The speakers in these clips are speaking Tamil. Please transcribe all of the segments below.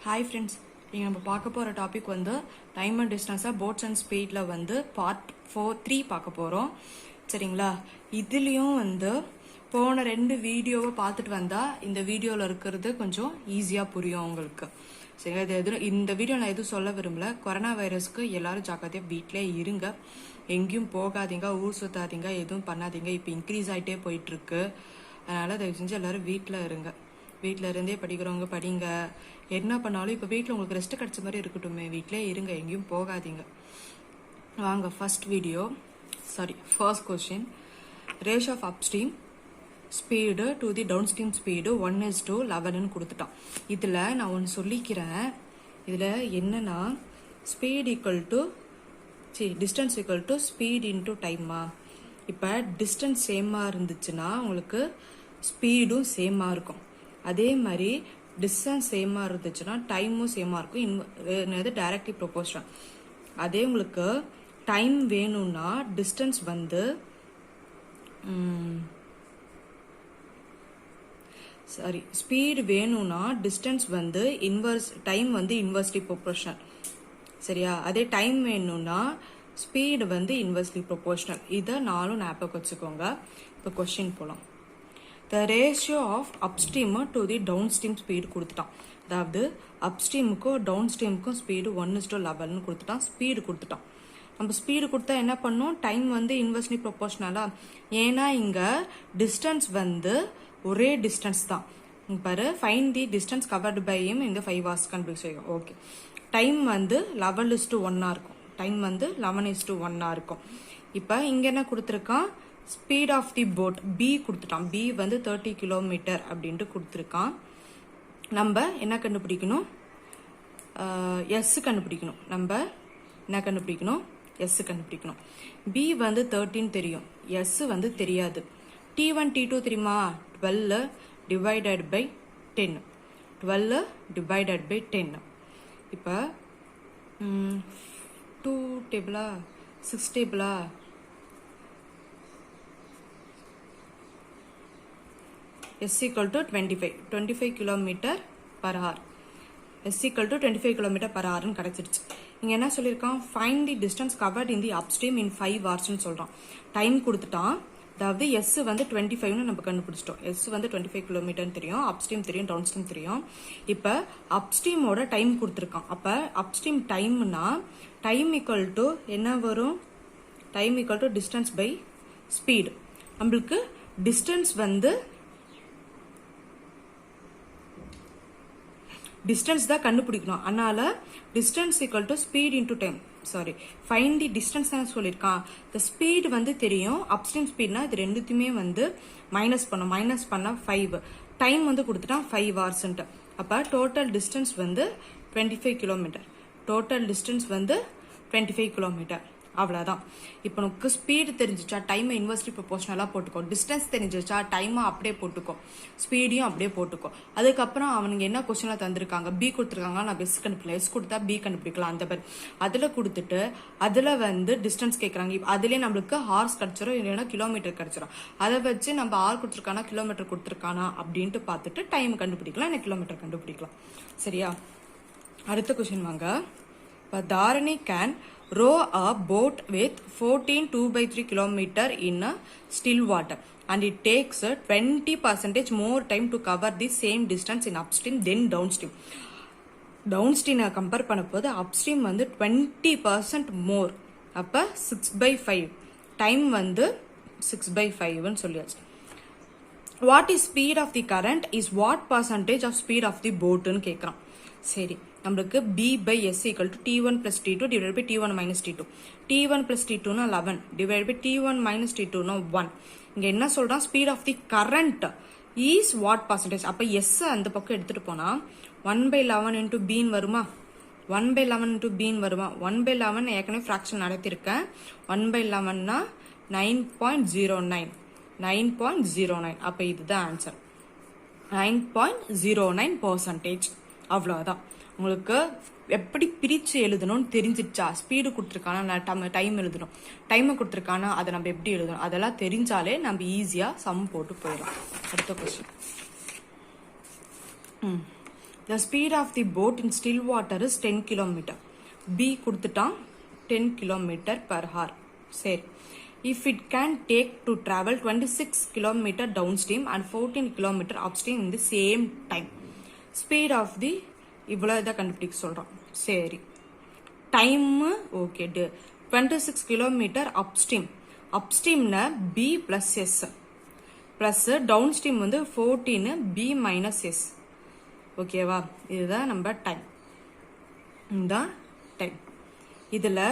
ஹாய் ஃப்ரெண்ட்ஸ், நீங்கள் நம்ம பார்க்க போகிற டாபிக் வந்து டைம் அண்ட் டிஸ்டன்ஸாக போட்ஸ் அண்ட் ஸ்பீடில் வந்து பார்ட் 3 பார்க்க போகிறோம். சரிங்களா? இதுலேயும் வந்து போன 2 வீடியோவை பார்த்துட்டு வந்தால் இந்த வீடியோவில் இருக்கிறது கொஞ்சம் ஈஸியாக புரியும் உங்களுக்கு. சரிங்களா? இது எதுவும் இந்த வீடியோ நான் எதுவும் சொல்ல விரும்பல. கொரோனா வைரஸ்க்கு எல்லாரும் ஜாக்கிரதையாக வீட்டிலே இருங்க, எங்கேயும் போகாதீங்க, ஊர் சுற்றாதீங்க, எதுவும் பண்ணாதீங்க. இப்போ இன்க்ரீஸ் ஆகிட்டே போயிட்டுருக்கு. அதனால் தயவு செஞ்சு எல்லோரும் வீட்டில் இருங்க. வீட்டில் இருந்தே படிக்கிறவங்க படிங்க. என்ன பண்ணாலும் இப்போ வீட்டில் உங்களுக்கு ரெஸ்ட் கிடைச்ச மாதிரி இருக்கட்டுமே, வீட்டிலே இருங்க, எங்கேயும் போகாதீங்க. வாங்க first question. Ratio of upstream speed to the downstream speed 1:11 கொடுத்துட்டான். இதில் நான் ஒன்று சொல்லிக்கிறேன். இதில் என்னன்னா speed distance equal to speed into டைமா. இப்போ டிஸ்டன்ஸ் சேமாக இருந்துச்சுன்னா உங்களுக்கு ஸ்பீடும் சேமாக இருக்கும். அதே மாதிரி டிஸ்டன்ஸ் சேமாக இருந்துச்சுன்னா டைமும் சேமாக இருக்கும். என்னது டைரக்ட்லி ப்ரொபோர்ஷனல். அதே உங்களுக்கு டைம் வேணும்னா டிஸ்டன்ஸ் வந்து ஸ்பீடு வேணும்னா டிஸ்டன்ஸ் வந்து டைம் வந்து இன்வெர்ஸ்லி ப்ரொபோர்ஷனல். சரியா? அதே டைம் வேணும்னா ஸ்பீடு வந்து இன்வெர்ஸ்லி ப்ரொபோர்ஷனல். இதை நானும் ஞாபகம் வச்சுக்கோங்க. இப்போ கொஸ்டின் போகலாம். The ratio of upstream to the downstream speed கொடுத்துட்டான். அதாவது அப்ஸ்ட்ரீமுக்கும் டவுன்ஸ்ட்ரீமுக்கும் ஸ்பீடு 1:11 கொடுத்துட்டான். ஸ்பீடு கொடுத்துட்டான். நம்ம ஸ்பீடு கொடுத்தா என்ன பண்ணோம்? டைம் வந்து இன்வெர்ஸ்லி ப்ரொபோர்ஷனலா. ஏன்னா இங்கே டிஸ்டன்ஸ் வந்து ஒரே டிஸ்டன்ஸ் தான். பாரு, find the distance covered by him இந்த 5 hours கண்டுபிடிச்சிருக்கோம். ஓகே, டைம் வந்து 11:1 இருக்கும். டைம் வந்து 11:1 இருக்கும். இப்போ இங்கே என்ன கொடுத்துருக்கான்? Speed of the boat B கொடுத்துட்டான். பி வந்து 30 கிலோமீட்டர் அப்படின்ட்டு கொடுத்துருக்கான். நம்ம என்ன கண்டுபிடிக்கணும்? எஸ் கண்டுபிடிக்கணும். நம்ம என்ன கண்டுபிடிக்கணும்? எஸ் கண்டுபிடிக்கணும். பி வந்து 13 தெரியும், எஸ் வந்து தெரியாது. T1 T2 தெரியுமா? 12 டிவைடட் பை 10. 12 divided by 10. இப்போ 2 டேபிளா 6 டேபிளா? S equal to 25 kilometre per hour. S equal to 25 kilometre per ஹவர்னு கிடச்சிருச்சு. இங்கே என்ன சொல்லியிருக்கான்? Find the distance covered in the upstream in 5 ஹவர்ஸ்னு சொல்கிறான். டைம் கொடுத்துட்டான். அதாவது எஸ் வந்து 25ன்னு நம்ம கண்டுபிடிச்சிட்டோம். எஸ் வந்து 25 கிலோமீட்டர்னு தெரியும், அப்ஸ்ட்ரீம் தெரியும், டவுன் ஸ்ட்ரீம் தெரியும். இப்போ அப்ஸ்ட்ரீமோட டைம் கொடுத்துருக்கான். அப்போ அப்ஸ்ட்ரீம் டைம்னா டைம் ஈக்குவல் டு என்ன வரும்? Time equal to distance by speed. நம்மளுக்கு டிஸ்டன்ஸ் வந்து டிஸ்டன்ஸ் தான் கண்டுபிடிக்கணும். அதனால distance equal to speed into time. Find the distance தான் சொல்லியிருக்கான். இந்த ஸ்பீடு வந்து தெரியும், அப்ஸ்ட்ரீம் ஸ்பீட்னா இது ரெண்டுத்தையுமே வந்து மைனஸ் பண்ணால் 5. டைம் வந்து கொடுத்துட்டான் 5 ஹவர்ஸ்ன்ட்டு. அப்போ டோட்டல் டிஸ்டன்ஸ் வந்து 25 கிலோமீட்டர். டோட்டல் டிஸ்டன்ஸ் வந்து 25 கிலோமீட்டர். அவ்வளோதான். இப்போ உனக்கு ஸ்பீடு தெரிஞ்சிச்சா டைமை இன்வெர்ஸ்லி ப்ரொபோர்ஷனலாக போட்டுக்கோ. டிஸ்டன்ஸ் தெரிஞ்சிச்சா டைமை அப்படியே போட்டுக்கோ, ஸ்பீடையும் அப்படியே போட்டுக்கோ. அதுக்கப்புறம் அவனுங்க என்ன கொஸ்டினாக தந்திருக்காங்க? பி கொடுத்துருக்காங்க, நான் பெஸ் கண்டுபிடிக்கலாம். எஸ் கொடுத்தா பி கண்டுபிடிக்கலாம். அந்த மாதிரி அதில் கொடுத்துட்டு அதில் வந்து டிஸ்டன்ஸ் கேட்குறாங்க. இப்போ அதுலேயே நம்மளுக்கு ஹார்ஸ் கிடச்சிரும், இல்லைன்னா கிலோமீட்டர் கிடச்சிரும். அதை வச்சு நம்ம ஆர் கொடுத்துருக்கானா கிலோமீட்டர் கொடுத்துருக்கானா அப்படின்ட்டு பார்த்துட்டு டைம் கண்டுபிடிக்கலாம், இல்லை கிலோமீட்டர் கண்டுபிடிக்கலாம். சரியா? அடுத்த கொஸ்டின் வாங்க. இப்போ Dharani can row a boat with 14 2/3 kilometer in a still water and it takes 20% more time to cover the same distance in upstream than downstream. downstream compare பண்ணும்போது upstream வந்து 20% more. அப்போ 6/5 டைம் வந்து 6/5ன்னு சொல்லியாச்சு. What is speed of the current is what percentage of speed of the போட்டுன்னு கேட்குறான். சரி, நம்மளுக்கு B by S equal to T1 plus T2 divided by T1 minus T2. T1 plus T2 னா 11 divided by T1 minus T2 னா 1. இங்கே என்ன சொல்கிறான்? Speed of the current is what percentage. அப்போ எஸ் அந்த பக்கம் எடுத்துகிட்டு போனால் 1/11 into B வருமா? 1/11 into B வருமா? 1/11 ஏற்கனவே ஃப்ராக்ஷன் நடத்திருக்கேன். 1/11னா 9.09. 9.09. அப்போ இதுதான் ஆன்சர். 9.09%. அவ்வளோதான். உங்களுக்கு எப்படி பிரித்து எழுதணும்னு தெரிஞ்சிடுச்சா? ஸ்பீடு கொடுத்துருக்கானா டைம் எழுதணும், டைமை கொடுத்துருக்கானா அதை நம்ம எப்படி எழுதணும், அதெல்லாம் தெரிஞ்சாலே நம்ம ஈஸியாக சம் போட்டு போயிடலாம். அடுத்த question. the speed of the boat in still water is 10 km. B கொடுத்துட்டான் 10 km per hour. சரி, if it can take to travel 26 km downstream and 14 km upstream in the same time, speed of the இவ்வளோ இதை கண்டுபிடிக்க சொல்கிறோம். சரி, time okay, 26 km upstream. upstreamனா B plus S plus downstream வந்து 14 B minus S. ஓகேவா, இதுதான் நம்ம டைம். இந்த டைம் இதில்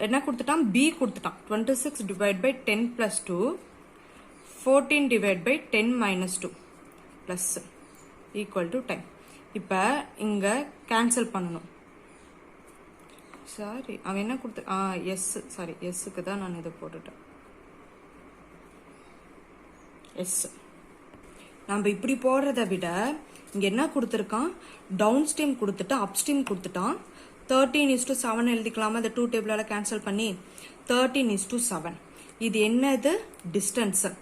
என்ன கொடுத்துட்டான், B கொடுத்துட்டான். 26 divided by 10 plus 2, 14 divided by 10 minus 2 plus equal to time. இப்போ இங்கே கேன்சல் பண்ணணும். சாரி, அவன் என்ன கொடுத்து எஸ், சாரி எஸ்ஸுக்கு தான் நான் இதை போட்டுட்டேன். எஸ் நம்ம இப்படி போடுறத விட இங்கே என்ன கொடுத்துருக்கான், டவுன் ஸ்ட்ரீம் கொடுத்துட்டு அப் ஸ்ட்ரீம் கொடுத்துட்டான். 13:7 எழுதிக்கலாமா, இந்த 2 டேபிளால் கேன்சல் பண்ணி 13:7. இது என்னது, டிஸ்டன்ஸு.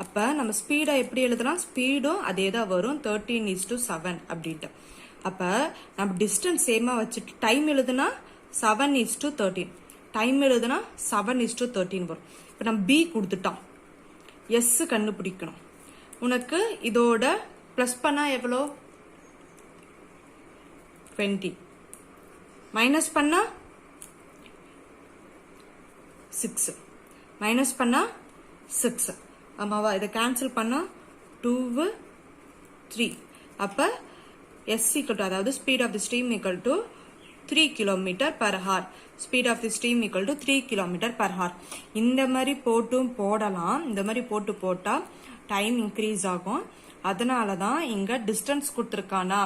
அப்போ நம்ம ஸ்பீடை எப்படி எழுதலாம், ஸ்பீடும் அதே தான் வரும், 13:7 அப்படின்ட்டு. அப்போ நம்ம டிஸ்டன்ஸ் சேமாக வச்சுட்டு டைம் எழுதுனா 7:13, டைம் எழுதுனா 7:13 வரும். இப்போ நம்ம B கொடுத்துட்டோம், எஸ் கண்டுபிடிக்கணும். உனக்கு இதோட ப்ளஸ் பண்ணால் எவ்வளோ, 20, மைனஸ் பண்ணால் 6, மைனஸ் பண்ணால் 6. ஆமாவா, இதை கேன்சல் பண்ணால் 2, 3. அப்போ S equal to, அதாவது speed of the stream equal to 3 km per hour. Speed of the stream equal to 3 km per hour. இந்த மாதிரி போட்டும் போடலாம், இந்த மாதிரி போட்டு போட்டால் டைம் இன்க்ரீஸ் ஆகும். அதனால தான் இங்கே டிஸ்டன்ஸ் கொடுத்துருக்கானா.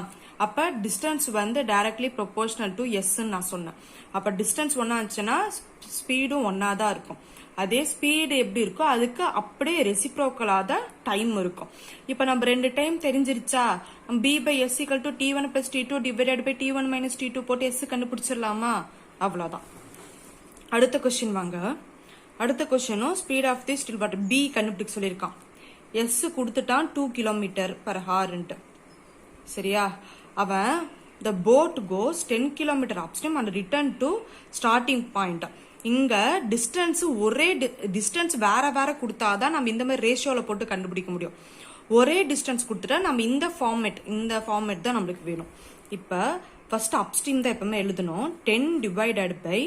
அப்போ டிஸ்டன்ஸ் வந்து டைரக்ட்லி ப்ரொபோர்ஷனல் டு எஸ்ன்னு நான் சொன்னேன். அப்போ டிஸ்டன்ஸ் ஒன்றா இருந்துச்சுன்னா ஸ்பீடும் ஒன்றா தான் இருக்கும். அதே ஸ்பீடு எப்படி இருக்கோ அதுக்கு அப்படியே ரெசிப்ரோக்கலாக தான் டைம் இருக்கும். இப்போ நம்ம 2 time தெரிஞ்சிருச்சா, B by S equal to T1 plus T2 divided by T1 minus T2 போட்டு S கண்டுபிடிச்சிடலாமா, அவ்வளோதான். அடுத்த கொஸ்டின் வாங்க. அடுத்த கொஸ்டினும் speed of the still water B கண்டுபிடிக்க சொல்லியிருக்கான். S கொடுத்துட்டான் 2 km per hourன்ட்டு. சரியா, அவன் the boat goes 10 km upstream and return to starting point. இங்க டிஸ்டன்ஸ் ஒரே டிஸ்டன்ஸ் வேற வேற கொடுத்தாதான் நம்ம இந்த மாதிரி ரேஷியோல போட்டு கண்டுபிடிக்க முடியும். ஒரே டிஸ்டன்ஸ் கொடுத்துட்டா நம்ம இந்த ஃபார்மேட் தான் நம்மளுக்கு வேணும். இப்போ ஃபர்ஸ்ட் அப்ஸ்ட்ரீம் தான் எப்பவுமே எழுதணும். 10 divided by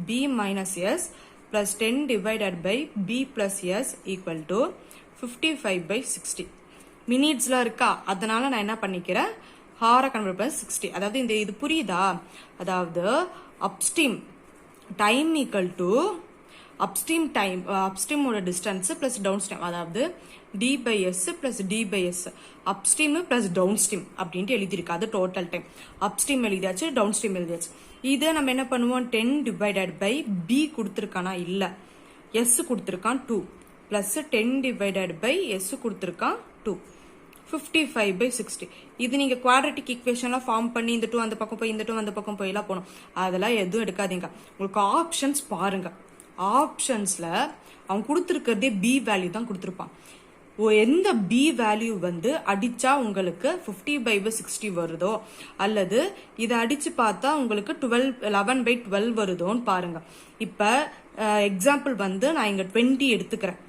B minus S plus 10 divided by B plus S equal to 55 by 60. மினிட்ஸ்ல இருக்கா, அதனால நான் என்ன பண்ணிக்கிறேன், ஹாரை கன்வெர்ட் பண்ண 60. அதாவது இந்த இது புரியுதா, அதாவது upstream time equal to upstream time, அப்ஸ்ட்ரீமோட டிஸ்டன்ஸ் பிளஸ் டவுன் ஸ்ட்ரீம், அதாவது D by S plus D by S, upstream plus downstream அப்படின்ட்டு எழுதியிருக்கு. அது டோட்டல் டைம். அப்ஸ்ட்ரீம் எழுதியாச்சு, டவுன் ஸ்ட்ரீம் எழுதியாச்சு. இதை நம்ம என்ன பண்ணுவோம், 10 divided by B கொடுத்துருக்கானா, இல்லை S கொடுத்துருக்கான் 2 பிளஸ் 10 divided by S கொடுத்துருக்கான் 2, 55 by 60. இது நீங்க குவாட்ரட்டிக் ஈக்குவேஷன்லாம் ஃபார்ம் பண்ணி இந்த 2 அந்த பக்கம் போய் இந்த 2 அந்த பக்கம் போயெல்லாம் போகணும். அதெல்லாம் எதுவும் எடுக்காதீங்க. உங்களுக்கு ஆப்ஷன்ஸ் பாருங்க. ஆப்ஷன்ஸ்ல அவன் கொடுத்துருக்கிறதே B வேல்யூ தான் கொடுத்துருப்பான். எந்த B வேல்யூ வந்து அடிச்சா உங்களுக்கு 50/60 வருதோ, அல்லது இதை அடிச்சு பார்த்தா உங்களுக்கு 11 by 12 வருதோன்னு பாருங்க. இப்ப எக்ஸாம்பிள் வந்து நான் இங்க 20 எடுத்துக்கிறேன்.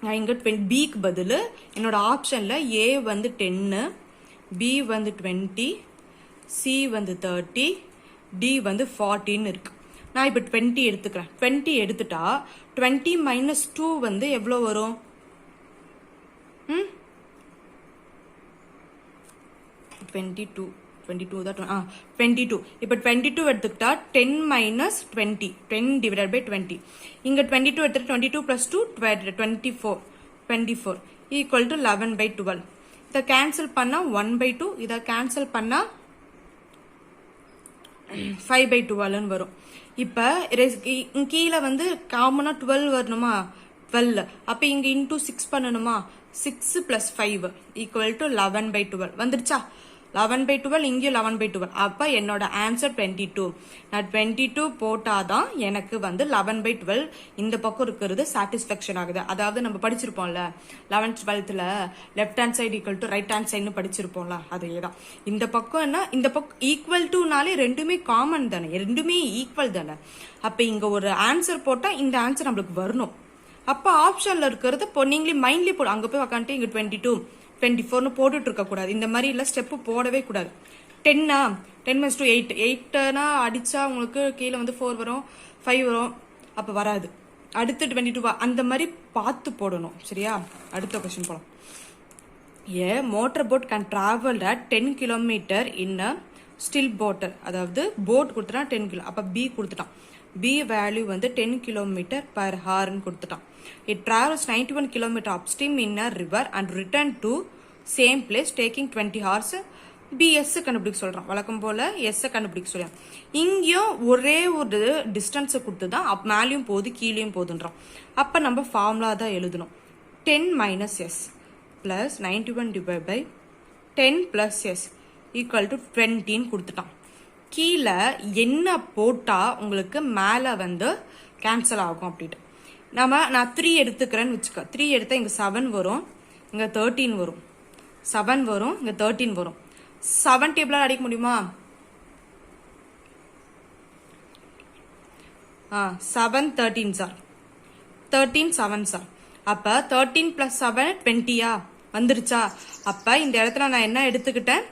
நான் இங்க பிக்கு பதில் என்னோட ஆப்ஷன்ல A வந்து 10, B வந்து 20, C வந்து 30, D வந்து 40 இருக்கு. நான் இப்ப 20 எடுத்துக்கிறேன். 20 எடுத்துட்டா 20 மைனஸ் 2 வந்து எவ்வளோ வரும், 22 தான் 22. இப்போ 22 எடுத்துக்கிட்டா 10 மைனஸ் 20, 10 டிவைடட் பை 20. இங்க 22 எடுத்துட்டு 22 பிளஸ் 2 24 ஈக்குவல் டு 11/12. இதை கேன்சல் பண்ணா 1/2, இதை கேன்சல் பண்ணா 5/12 வரும். இப்போ கீழே வந்து காமனா 12 வரணுமா, 12. அப்ப இங்க இன்டூ 6 பண்ணணுமா, 6 plus 5 equal to 11/12 வந்துருச்சா. 11/12 இங்கேயும் 11/12. அப்போ என்னோட ஆன்சர் 22. நான் 22 போட்டாதான் எனக்கு வந்து 11/12 இந்த பக்கம் இருக்கிறது சாட்டிஸ்ஃபேக்ஷன் ஆகுது. அதாவது நம்ம படிச்சிருப்போம்ல 11th 12th left hand side equal to right hand சைடுன்னு படிச்சிருப்போம்ல, அதேதான். இந்த பக்கம் என்ன, இந்த பக்கம் ஈக்குவல் டுனாலே ரெண்டுமே காமன் தானே, ரெண்டுமே ஈக்குவல் தானே. அப்போ இங்கே ஒரு ஆன்சர் போட்டால் இந்த ஆன்சர் நம்மளுக்கு வரணும். அப்போ ஆப்ஷனில் இருக்கிறது இப்போ நீங்களே மைண்ட்லேயே போடும். அங்கே போய் உக்காந்துட்டு இங்கே 22 24ன்னு போட்டுட்டு இருக்கக்கூடாது. இந்த மாதிரி இல்லை ஸ்டெப்பு போடவே கூடாது. 10 10 - 8 8னா அடித்தா உங்களுக்கு கீழே வந்து 4 வரும் 5 வரும், அப்போ வராது. அடுத்து 22 அந்த மாதிரி பார்த்து போடணும். சரியா? அடுத்த கொஸ்டின் போகலாம். A motor boat can travel at 10 kilometre in a still water. அதாவது போட் கொடுத்துட்டான் 10 கிலோ, அப்போ பி கொடுத்துட்டான். பி வேல்யூ வந்து 10 கிலோமீட்டர் பர் ஹார்னு கொடுத்துட்டான். It travels 91 km upstream in a river and return to same place taking 20 hours. BS கண்டுபிடிக்க சொல்றான். வழக்கம் போல S கண்டுபிடிக்க சொல்றான். இங்கேயும் ஒரே ஒரு டிஸ்டன்ஸை கொடுத்து தான் மேலேயும் போகுது கீழேயும் போகுதுன்றான். அப்போ நம்ம ஃபார்முலா தான் எழுதணும். 10 - S plus 91 divided by 10 plus S equal to 20ன்னு கொடுத்துட்டான். கீழே என்ன போட்டால் உங்களுக்கு மேலே வந்து கேன்சல் ஆகும் அப்படின்ட்டு நான் 3 எடுத்துக்கிறேன்னு வச்சுக்க. 3 எடுத்தால் இங்கே 7 வரும், இங்கே 13 வரும், 7 வரும், இங்கே 13 வரும். 7 டேபிளால் அடிக்க முடியுமா? 7 13 சார், 13 7 சார். அப்போ 13 + 7 20 வந்துருச்சா? அப்போ இந்த இடத்துல நான் என்ன எடுத்துக்கிட்டேன்?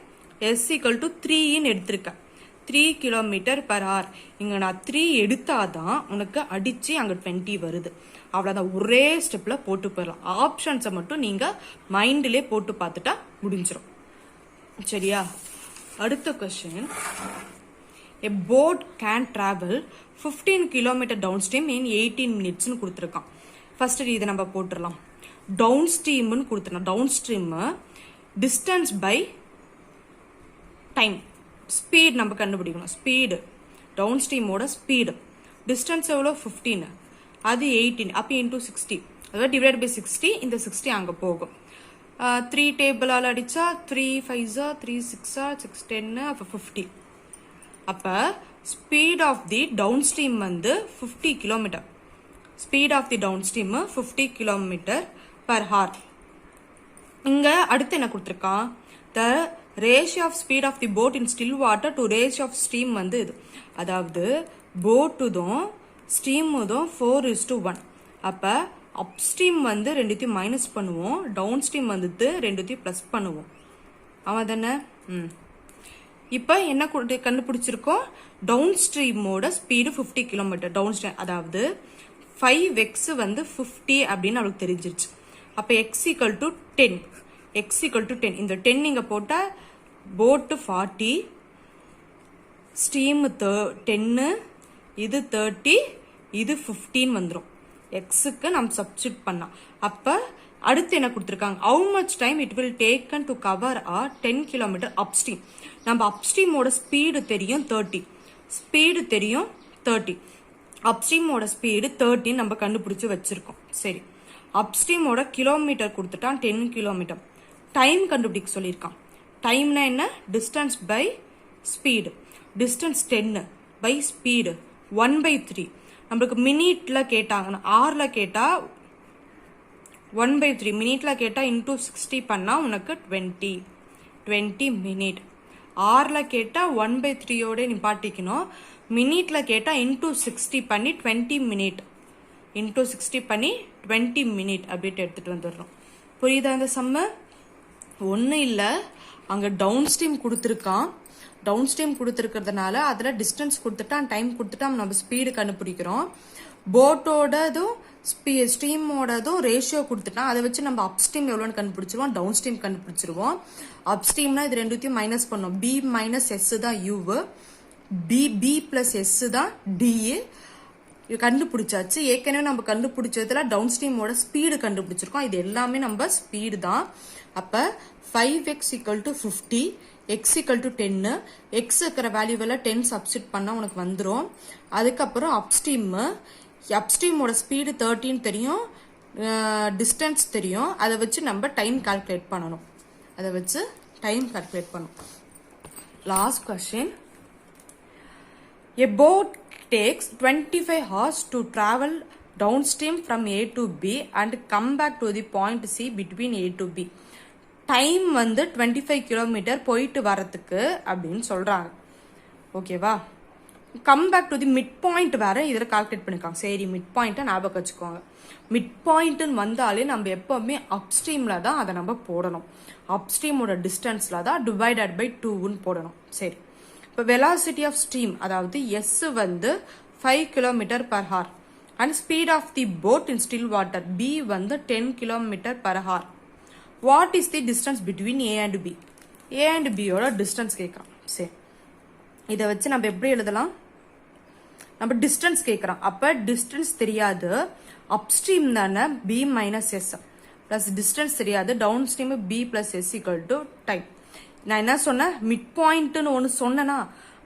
S = 3ன்னு எடுத்திருக்கேன். 3 km/h. இங்கே நான் 3 எடுத்தாதான் உனக்கு அடித்து அங்கே 20 வருது. அவ்வளோதான், ஒரே ஸ்டெப்பில் போட்டு போயிடலாம். ஆப்ஷன்ஸை மட்டும் நீங்கள் மைண்ட்லேயே போட்டு பார்த்துட்டா முடிஞ்சிடும். சரியா? அடுத்த question. A boat can travel 15 km downstream in 18 minutesன்னு கொடுத்துருக்கான். ஃபர்ஸ்ட் இதை நம்ம போட்டுடலாம். டவுன் ஸ்ட்ரீம்னு கொடுத்துருந்தோம். Downstream distance by time, speed நம்ம கண்டுபிடிக்கணும். ஸ்பீடு, டவுன் ஸ்ட்ரீமோட ஸ்பீடு, டிஸ்டன்ஸ் எவ்வளோ 15, அது 18, அப்போ இன்டூ 60, அதாவது டிவைட் பை 60. இந்த 60 அங்கே போகும். 3 டேபிளால் அடித்தா 3 5 3 6 6 10 அப்போ 50. அப்போ speed of the downstream வந்து 50 kilometre. Speed of the downstream 50 km/h. இங்கே அடுத்து என்ன கொடுத்துருக்கான்? The ratio of speed of the boat in still water to ratio of stream வந்து இது. அதாவது போட்டுதும் ஸ்ட்ரீமுதும் 4:1. அப்போ அப் ஸ்ட்ரீம் வந்து ரெண்டுத்தையும் மைனஸ் பண்ணுவோம், டவுன் ஸ்ட்ரீம் வந்துட்டு ரெண்டுத்தையும் ப்ளஸ் பண்ணுவோம். அவன் தானே? இப்போ என்ன கண்டுபிடிச்சிருக்கோம்? டவுன் ஸ்ட்ரீமோட ஸ்பீடு 50 km டவுன் ஸ்ட்ரீம். அதாவது 5x வந்து 50 அப்படின்னு அவளுக்கு தெரிஞ்சிருச்சு. அப்போ x = 10. x = 10. இந்த 10 இங்கே போட்டால் போட்டு 40, ஸ்ட்ரீமு 10, இது 30, இது 15 வந்துடும். எக்ஸுக்கு நம்ம சப்ஸ்டியூட் பண்ணலாம். அப்போ அடுத்து என்ன கொடுத்துருக்காங்க? How much time it will taken to cover 10 km upstream. நம்ம அப்ஸ்ட்ரீமோட ஸ்பீடு தெரியும் 30, ஸ்பீடு தெரியும் 30, அப்ஸ்ட்ரீமோட ஸ்பீடு 30 நம்ம கண்டுபிடிச்சி வச்சிருக்கோம். சரி, அப்ஸ்ட்ரீமோட கிலோமீட்டர் கொடுத்துட்டான் 10 km. டைம் கண்டுபிடிக்க சொல்லியிருக்கான். டைம்னா என்ன? Distance by speed. Distance 10 by speed 1/3. நம்மளுக்கு மினிட்ல கேட்டாங்கன்னா, ஆர்ல கேட்டால் 1/3, மினிட்ல கேட்டால் இன்டூ 60 பண்ணால் உனக்கு 20 மினிட். ஆர்ல கேட்டால் 1/3யோட நிப்பாட்டிக்கணும். மினிட்ல கேட்டால் இன்டூ 60 பண்ணி 20 மினிட், இன்டூ 60 பண்ணி 20 மினிட் அப்படின்ட்டு எடுத்துகிட்டு வந்துடுறோம். புரியுதா இந்த சம்ம? ஒன்றும் இல்லை, அங்கே டவுன் ஸ்ட்ரீம் கொடுத்துருக்கான். டவுன் ஸ்ட்ரீம் கொடுத்துருக்கிறதுனால அதில் டிஸ்டன்ஸ் கொடுத்துட்டான், டைம் கொடுத்துட்டான், நம்ம ஸ்பீடு கண்டுபிடிக்கிறோம். போட்டோடதும் ஸ்ட்ரீமோடதும் ரேஷியோ கொடுத்துட்டான். அதை வச்சு நம்ம அப் ஸ்ட்ரீம் எவ்வளோன்னு கண்டுபிடிச்சிருவோம், டவுன் ஸ்ட்ரீம் கண்டுபிடிச்சிருவோம். அப் ஸ்ட்ரீம்னா இது ரெண்டுத்தையும் மைனஸ் பண்ணோம். B - S தான் U, B + S தான் D. கண்டுபிடிச்சாச்சு. ஏற்கனவே நம்ம கண்டுபிடிச்சதுல டவுன் ஸ்ட்ரீமோட ஸ்பீடு கண்டுபிடிச்சிருக்கோம். இது எல்லாமே நம்ம ஸ்பீடு தான். அப்போ 5x = 50, x = 10. x இருக்கிற வேல்யூவெல்லாம் 10 சப்ஸ்டிட் பண்ணால் உனக்கு வந்துடும். அதுக்கப்புறம் அப்ஸ்ட்ரீமோட ஸ்பீடு 13 தெரியும், டிஸ்டன்ஸ் தெரியும். அதை வச்சு நம்ம டைம் கால்குலேட் பண்ணணும். last question. A boat takes 25 hours to travel downstream from A to B and come back to the point C between A to B. Time வந்து 25 கிலோமீட்டர் போயிட்டு வரத்துக்கு அப்படின்னு சொல்கிறாங்க. ஓகேவா? Come back to the mid point வேறு இதில் கால்குலேட் பண்ணியிருக்காங்க. சரி, மிட் பாயிண்ட்டை ஞாபகம் வச்சுக்கோங்க. மிட் பாயிண்ட்டுன்னு வந்தாலே நம்ம எப்போவுமே அப்ஸ்ட்ரீமில் தான் அதை நம்ம போடணும். அப்ஸ்ட்ரீமோட டிஸ்டன்ஸில் தான் டிவைடட் பை 2ன்னு போடணும். சரி, இப்போ வெலாசிட்டி ஆஃப் ஸ்ட்ரீம் அதாவது எஸ் வந்து 5 kilometre per hour and speed of the boat in still water B வந்து 10 kilometre per hour. What is the distance between A and B? A and பியோட டிஸ்டன்ஸ் கேட்குறான். சரி, இதை வச்சு நம்ம எப்படி எழுதலாம்? நம்ம டிஸ்டன்ஸ் கேட்குறோம். அப்போ டிஸ்டன்ஸ் தெரியாது, அப்ஸ்ட்ரீம் தானே, B minus S plus distance தெரியாது, downstream B plus S equal to time. நான் என்ன சொன்னேன்? மிட் பாயிண்ட்டுன்னு ஒன்று சொன்னேன்னா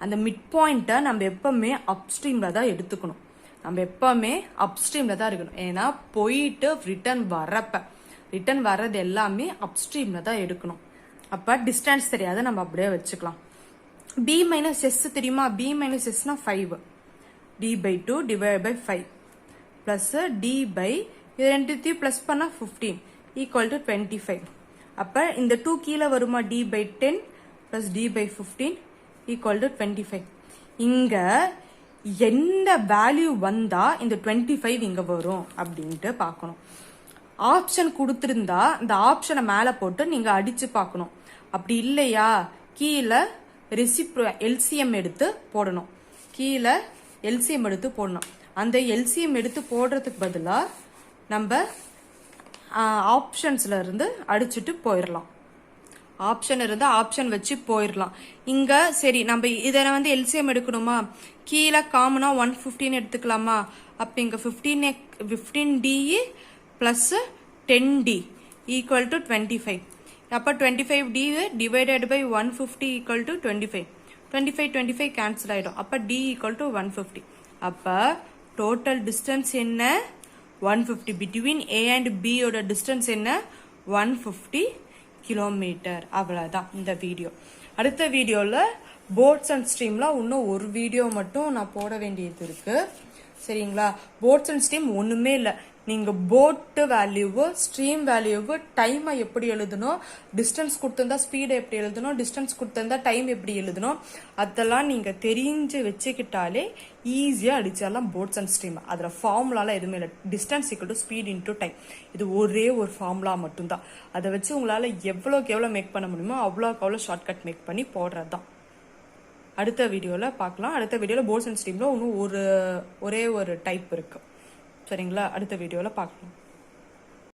அந்த மிட் பாயிண்ட்டை நம்ம எப்பவுமே அப்ஸ்ட்ரீமில் தான் எடுத்துக்கணும். நம்ம எப்பவுமே அப்ஸ்ட்ரீமில் தான் இருக்கணும். ஏன்னா போயிட்டு ரிட்டர்ன் வர்றது எல்லாமே அப்ஸ்ட்ரீமில் தான் எடுக்கணும். அப்போ டிஸ்டன்ஸ் தெரியாத நம்ம அப்படியே வச்சுக்கலாம். பி மைனஸ் எஸ் தெரியுமா? பி மைனஸ் எஸ்னா 5, D by 2 divide by 5 plus D by இது ரெண்டுத்தையும் ப்ளஸ் பண்ணால் 15 ஈக்குவல் டு 25. அப்போ இந்த 2 கீழே வருமா? D by 10 plus D by 15 equal to 25. இங்கே எந்த வேல்யூ வந்தால் இந்த 25 இங்கே வரும் அப்படின்ட்டு பார்க்கணும். ஆப்ஷன் கொடுத்துருந்தா இந்த ஆப்ஷனை மேலே போட்டு நீங்கள் அடித்து பார்க்கணும். அப்படி இல்லையா கீழே எல்சிஎம் எடுத்து போடணும். அந்த எல்சிஎம் எடுத்து போடுறதுக்கு பதிலாக நம்ம ஆப்ஷன்ஸ்ல இருந்து அடிச்சுட்டு போயிடலாம். ஆப்ஷன் இருந்தால் ஆப்ஷன் வச்சு போயிடலாம். இங்கே சரி, நம்ம இதை வந்து எல்சிஎம் எடுக்கணுமா? கீழே காமனா 115 எடுத்துக்கலாமா? அப்போ இங்கே 15D plus 10D equal to 25. அப்போ 25D divided by 150 equal to 25. 25 cancel ஆகிடும். அப்போ D ஈக்குவல் டு 150. அப்போ டோட்டல் டிஸ்டன்ஸ் என்ன? 150. பிட்வீன் ஏ அண்ட் பியோட டிஸ்டன்ஸ் என்ன? 150 கிலோமீட்டர். அவ்வளோதான் இந்த வீடியோ. அடுத்த வீடியோவில் போட்ஸ் அண்ட் ஸ்ட்ரீமில் இன்னும் ஒரு வீடியோ மட்டும் நான் போட வேண்டியது இருக்குது. சரிங்களா? போட்ஸ் அண்ட் ஸ்ட்ரீம் ஒன்றுமே இல்லை. நீங்கள் போட்டு வேல்யூவு, ஸ்ட்ரீம் வேல்யூவு, டைமை எப்படி எழுதணும், டிஸ்டன்ஸ் கொடுத்துருந்தா ஸ்பீடை எப்படி எழுதணும், டிஸ்டன்ஸ் கொடுத்துருந்தா டைம் எப்படி எழுதணும், அதெல்லாம் நீங்கள் தெரிஞ்சு வச்சுக்கிட்டாலே ஈஸியாக அடிச்சிடலாம் போட்ஸ் அண்ட் ஸ்ட்ரீம். அதில் ஃபார்முலாலாம் எதுவுமே இல்லை. Distance equal to speed into time. இது ஒரே ஒரு ஃபார்முலா மட்டும்தான். அதை வச்சு உங்களால் எவ்வளோக்கு எவ்வளோ மேக் பண்ண முடியுமோ அவ்வளோக்கு அவ்வளோ ஷார்ட்கட் மேக் பண்ணி போடுறது தான். அடுத்த வீடியோவில் பார்க்கலாம். அடுத்த வீடியோவில் போட்ஸ் அண்ட் ஸ்ட்ரீமில் இன்னும் ஒரே ஒரு டைப் இருக்குது. சரிங்களா? அடுத்த வீடியோவில் பார்க்கலாம்.